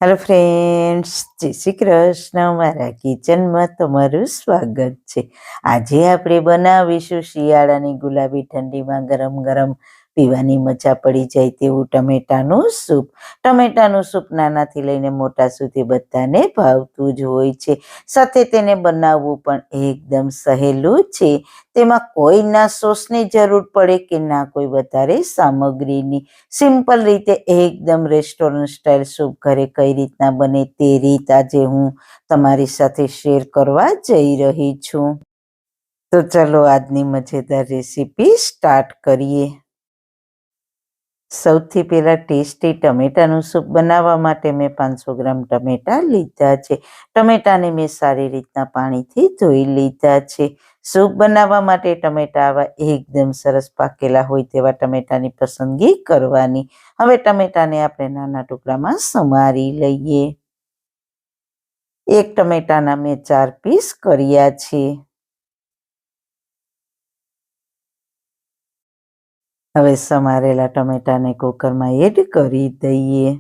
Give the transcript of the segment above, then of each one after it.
Hello friends, જય શ્રી કૃષ્ણ. મારા કિચનમાં તમારું સ્વાગત છે. આજે આપણે બનાવીશું શિયાળાની ગુલાબી ઠંડીમાં ગરમ ગરમ પીવાની મજા પડી જાય તેવું ટમેટાનું સૂપ. ટમેટાનું સૂપ નાનાથી લઈને મોટા સુધી બધાને ભાવતું જ હોય છે. સાથે તેને બનાવવું પણ એકદમ સહેલું છે. તેમાં કોઈ ના સોસની જરૂર પડે કે ના કોઈ વધારે સામગ્રીની. સિમ્પલ રીતે એકદમ રેસ્ટોરન્ટ સ્ટાઇલ સૂપ ઘરે કઈ રીતના બને તે રીત આજે હું તમારી સાથે શેર કરવા જઈ રહી છું. તો ચલો આજની મજેદાર રેસીપી સ્ટાર્ટ કરીએ. સૌથી પહેલાં ટેસ્ટી ટમેટાનું સૂપ બનાવવા માટે મેં 500 ગ્રામ ટમેટા લીધા છે. ટમેટાને મેં સારી રીતના પાણીથી ધોઈ લીધા છે. સૂપ બનાવવા માટે ટમેટા આવા એકદમ સરસ પાકેલા હોય તેવા ટમેટાની પસંદગી કરવાની. હવે ટમેટાને આપણે નાના ટુકડામાં સમારી લઈએ. એક ટમેટાના મેં 4 પીસ કર્યા છે. હવે સમારેલા ટમેટાને કુકરમાં એડ કરી દઈએ.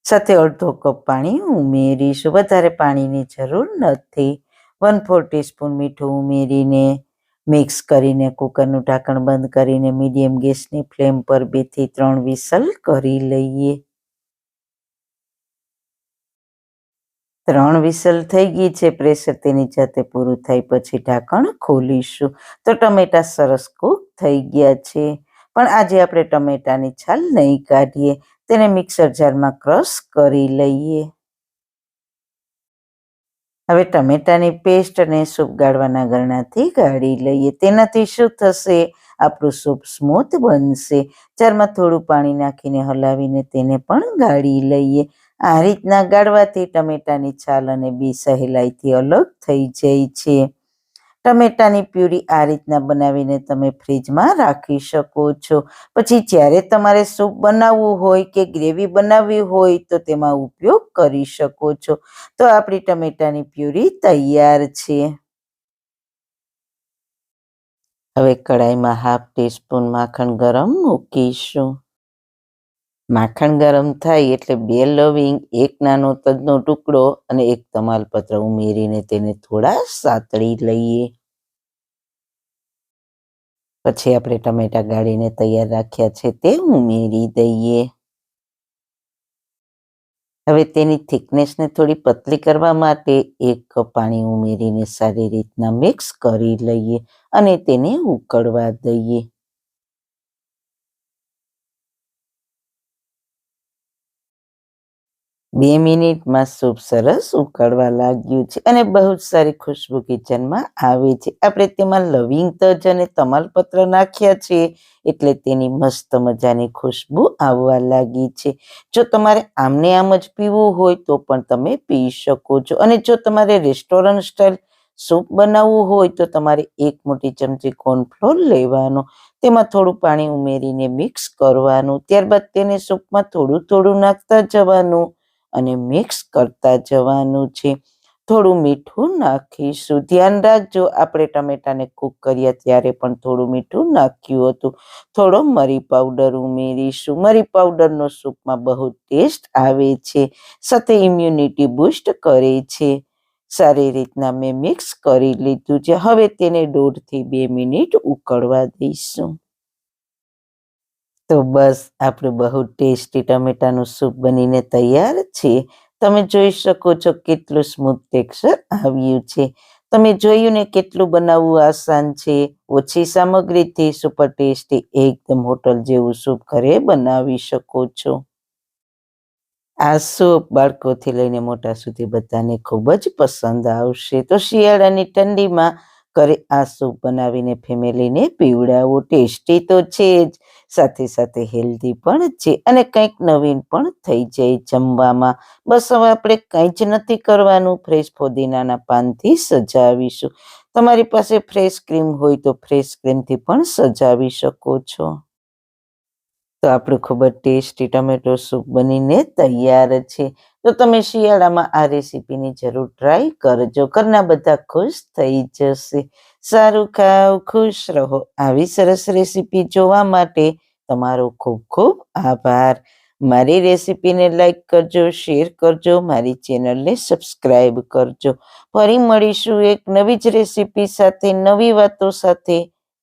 સાથે અડધો કપ પાણી ઉમેરીશું. વધારે પાણીની જરૂર નથી. 1/4 ટીસ્પૂન મીઠું ઉમેરીને મિક્સ કરીને કુકરનું ઢાંકણ બંધ કરીને મીડિયમ ગેસની ફ્લેમ પર 2 થી 3 વિસલ કરી લઈએ. 3 વિસલ થઈ ગઈ છે. પ્રેશર તેની જાતે પૂરું થાય પછી ઢાંકણ ખોલીશું તો ટમેટા સરસ કૂક થઈ ગયા છે. પણ આજે આપણે ટમેટાની છાલ નહીં કાઢીએ, તેને મિક્સર જારમાં ક્રશ કરી લઈએ. હવે ટમેટાની પેસ્ટ અને સૂપ ગાળવાના ગરણાથી ગાળી લઈએ. તેનાથી શું થશે? આપણું સૂપ સ્મૂથ બનશે. જારમાં થોડું પાણી નાખીને હલાવીને તેને પણ ગાળી લઈએ. આ રીતના ગાળવાથી ટમેટાની છાલ અને બી સહેલાઈથી અલગ થઈ જાય છે. ટમેટાની પ્યુરી આ રીતના બનાવીને તમે ફ્રીજમાં રાખી શકો છો. પછી જ્યારે તમારે સૂપ બનાવવું હોય કે ગ્રેવી બનાવવી હોય તો તેમાં ઉપયોગ કરી શકો છો. તો આપણી ટમેટાની પ્યુરી તૈયાર છે. હવે કડાઈમાં 1/2 ટીસ્પૂન માખણ ગરમ મૂકીશું. માખણ ગરમ થાય એટલે 2 લવિંગ, 1 નાનો તજનો ટુકડો અને 1 તમાલપત્ર ઉમેરીને તેને થોડા સાતળી લઈએ. પછી આપણે ટમેટા ગાળીને તૈયાર રાખ્યા છે તે ઉમેરી દઈએ. હવે તેની થિકનેસને થોડી પતલી કરવા માટે 1 કપ પાણી ઉમેરીને સારી રીતના મિક્સ કરી લઈએ અને તેને ઉકળવા દઈએ. બે મિનિટમાં સૂપ સરસ ઉકળવા લાગ્યું છે અને બહુ જ સારી ખુશ્બુ કિચનમાં આવે છે. આપણે તેમાં લવિંગ, તજ અને તમાલપત્ર નાખ્યા છે એટલે તેની મસ્ત મજાની ખુશ્બુ આવવા લાગી છે. જો તમારે આમને આમ જ પીવું હોય તો પણ તમે પી શકો છો. અને જો તમારે રેસ્ટોરન્ટ સ્ટાઇલ સૂપ બનાવવું હોય તો તમારે 1 મોટી ચમચી કોર્નફ્લોર લેવાનો, તેમાં થોડું પાણી ઉમેરીને મિક્સ કરવાનું. ત્યારબાદ તેને સૂપમાં થોડું થોડું નાખતા જવાનું અને મિક્સ કરતા જવાનું છે. થોડું મીઠું નાખીશું. ધ્યાન રાખજો, આપણે ટમેટાને કૂક કર્યા ત્યારે પણ થોડું મીઠું નાખ્યું હતું. થોડો મરી પાવડર ઉમેરીશું. મરી પાવડરનો સૂપમાં બહુ ટેસ્ટ આવે છે, સાથે ઇમ્યુનિટી બૂસ્ટ કરે છે. સારી રીતના મેં મિક્સ કરી લીધું છે. હવે તેને 1.5 થી 2 મિનિટ ઉકળવા દઈશું. તો બસ આપણું બહુ ટેસ્ટી ટમેટાનું સૂપ બનીને તૈયાર છે. તમે જોઈ શકો છો કેટલું સ્મૂથ ટેક્સચર આવ્યું છે. તમે જોયું ને કેટલું બનાવવું આસાન છે. ઓછી સામગ્રીથી સુપર ટેસ્ટી એકદમ હોટલ જેવું સૂપ ઘરે બનાવી શકો છો. આ સૂપ બાળકોથી લઈને મોટા સુધી બધાને ખૂબ જ પસંદ આવશે. તો શિયાળાની ઠંડીમાં ઘરે આ સૂપ બનાવીને ફેમિલીને પીવડાવો. ટેસ્ટી તો છે જ, સાથે સાથે હેલ્ધી પણ છે અને કંઈક નવીન પણ થઈ જાય જમવામાં. બસ હવે આપણે કંઈ જ નથી કરવાનું. ફ્રેશ ફુદીનાના પાનથી સજાવીશું. તમારી પાસે ફ્રેશ ક્રીમ હોય તો ફ્રેશ ક્રીમથી પણ સજાવી શકો છો. તો આપણું ખૂબ જ ટેસ્ટી ટમેટો સૂપ બનીને તૈયાર છે. તો તમે શિયાળામાં આ રેસીપીની જરૂર ટ્રાય કરજો. ઘરના બધા ખુશ થઈ જશે. સારું ખાઓ, ખુશ રહો. આવી સરસ રેસીપી જોવા માટે તમારો ખૂબ ખૂબ આભાર. મારી રેસીપીને લાઈક કરજો, શેર કરજો, મારી ચેનલને સબસ્ક્રાઈબ કરજો. ફરી મળીશું એક નવી જ રેસીપી સાથે, નવી વાતો સાથે.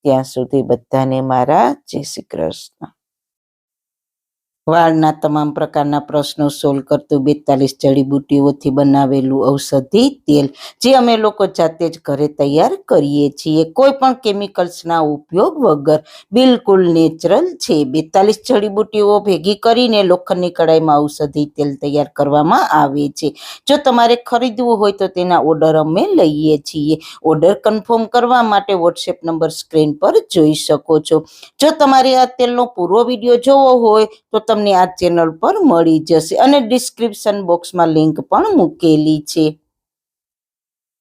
ત્યાં સુધી બધાને મારા જય શ્રી કૃષ્ણ. વાળના તમામ પ્રકારના પ્રશ્નો સોલ્વ કરતું 42 જડીબુટ્ટીઓથી બનાવેલું ઔષધિ તેલ, જે અમે લોકો જાતે જ ઘરે તૈયાર કરીએ છીએ, કોઈ પણ કેમિકલ્સના ઉપયોગ વગર, બિલકુલ નેચરલ છે. 42 જડીબુટ્ટીઓ ભેગી કરીને લોખંડની કડાઈમાં ઔષધિ તેલ તૈયાર કરવામાં આવે છે. જો તમારે ખરીદવું હોય તો તેના ઓર્ડર અમે લઈએ છીએ. ઓર્ડર કન્ફર્મ કરવા માટે વોટ્સએપ નંબર સ્ક્રીન પર જોઈ શકો છો. જો તમારે આ તેલનો પૂરો વિડીયો જોવો હોય તો તમને આ ચેનલ પર મળી જશે અને ડિસ્ક્રિપ્શન બોક્સમાં લિંક પણ મૂકેલી છે.